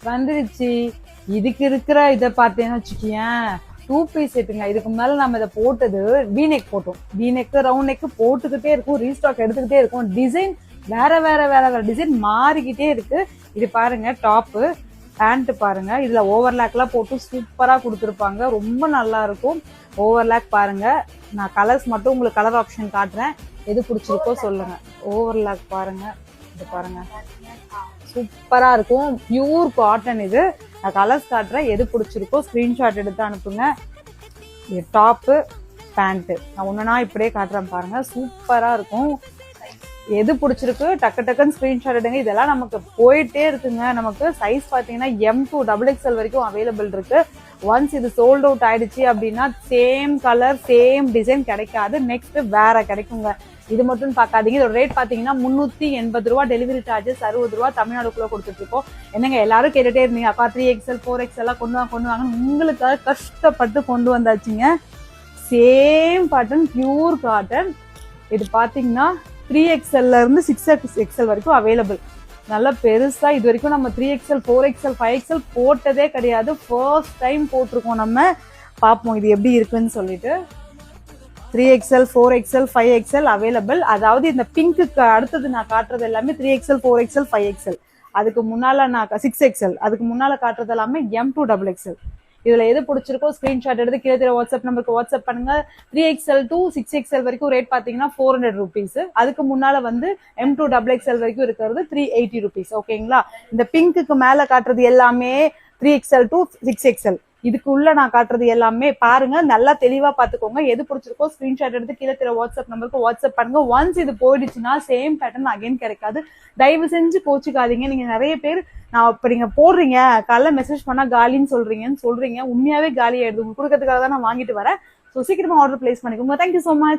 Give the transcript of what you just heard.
வந்துருச்சு. இதுக்கு இருக்கிற இதை பார்த்தேன்னு வச்சுக்கேன், 2 பீஸ் செட்டுங்க. இதுக்கு முன்னால நம்ம இதை போட்டது வீநெக் போட்டோம். வீநெக் ரவுண்ட் நெக் போட்டுக்கிட்டே இருக்கும், ரீஸ்டாக் எடுத்துக்கிட்டே இருக்கும். டிசைன் வேற வேற வேற வேற டிசைன் மாறிக்கிட்டே இருக்கு. இது பாருங்க டாப்பு, பேண்ட் பாருங்க. இதுல ஓவர்லாக் எல்லாம் போட்டு சூப்பரா கொடுத்துருப்பாங்க, ரொம்ப நல்லா இருக்கும். ஓவர்லாக் பாருங்க. நான் கலர்ஸ் மட்டும் உங்களுக்கு கலர் ஆப்ஷன் காட்டுறேன், எது பிடிச்சிருக்கோ சொல்லுங்க. ஓவர்லாக் பாருங்க, இது பாருங்க சூப்பரா இருக்கும். பியூர் காட்டன் இது. நான் கலர்ஸ் காட்டுறேன், எது பிடிச்சிருக்கோ ஸ்கிரீன்ஷாட் எடுத்து அனுப்புங்க. இது டாப்பு, பேண்ட். நான் ஒண்ணுனா இப்படியே காட்டுறேன் பாருங்க, சூப்பரா இருக்கும். எது பிடிச்சிருக்கு டக்கு டக்குன்னு ஸ்கிரீன்ஷாட் எடுங்க. இதெல்லாம் நமக்கு போயிட்டே இருக்குங்க. நமக்கு சைஸ் பாத்தீங்கன்னா M to XXL வரைக்கும் அவைலபிள் இருக்கு. ஒன்ஸ் இது சோல்ட் அவுட் ஆயிடுச்சு அப்படின்னா சேம் கலர் சேம் டிசைன் கிடைக்காது, நெக்ஸ்ட் வேற கிடைக்குங்க. இது மட்டும் பார்க்காதீங்க. இதோட ரேட் பாத்தீங்கன்னா 380 ரூபா, டெலிவரி சார்ஜஸ் 60 ரூபா தமிழ்நாடுக்குள்ள கொடுத்துட்டு இருக்கோம். என்னங்க எல்லாரும் கேட்டுட்டே இருந்தீங்க அக்கா 3XL 4XL எல்லாம் கொண்டு வாங்க. உங்களுக்காக கஷ்டப்பட்டு கொண்டு வந்தாச்சுங்க. Same cotton, pure cotton. இது பாத்தீங்கன்னா 3XL இருந்து 6XL வரைக்கும் அவைலபிள். நல்லா பெருசா. இது வரைக்கும் நம்ம 3XL 4XL 5XL போட்டதே கிடையாது, ஃபர்ஸ்ட் டைம் போட்டிருக்கோம். நம்ம பார்ப்போம் இது எப்படி இருக்குன்னு சொல்லிட்டு. 3XL 4XL 5XL available. அதாவது இந்த பிங்க்கு அடுத்தது நான் காட்டுறது எல்லாமே 3XL 4XL 5XL. அதுக்கு முன்னால நான் 6XL, அதுக்கு முன்னால காட்டுறது எல்லாமே M to XXL. இதுல எது பிடிச்சிருக்கோ ஸ்கிரீன்ஷாட் எடுத்து கீழே வாட்ஸ்அப் நம்பருக்கு வாட்ஸ்அப் பண்ணுங்க. 3XL to 6XL வரைக்கும் ரேட் பாத்தீங்கன்னா 400 rupees. அதுக்கு முன்னால வந்து M to XXL வரைக்கும் இருக்கிறது 380 rupees. ஓகேங்களா? இந்த பிங்க்குக்கு மேல காட்டுறது எல்லாமே 3XL to 6XL. இதுக்குள்ள நான் காட்டுறது எல்லாமே பாருங்க, நல்லா தெளிவா பாத்துக்கோங்க. எது பிடிச்சிருக்கோ ஸ்கிரீன்ஷாட் எடுத்து கீழே வாட்ஸ்அப் நம்பருக்கு வாட்ஸ்அப் பண்ணுங்க. ஒன்ஸ் இது போயிடுச்சுன்னா சேம் பேட்டர்ன் அகைன் கிடைக்காது. தயவு செஞ்சு கோச்சுக்காதீங்க. நீங்க நிறைய பேர் நான் இப்ப நீங்க போடுறீங்க காலைல மெசேஜ் பண்ணா காலின்னு சொல்றீங்க, உண்மையாவே காலி ஆயிடுது. உங்களுக்கு கொடுக்கறதுக்காக தான் நான் வாங்கிட்டு வரேன். ஸோ சீக்கிரமா ஆர்டர் பிளேஸ் பண்ணிக்கோங்க. Thank you so much.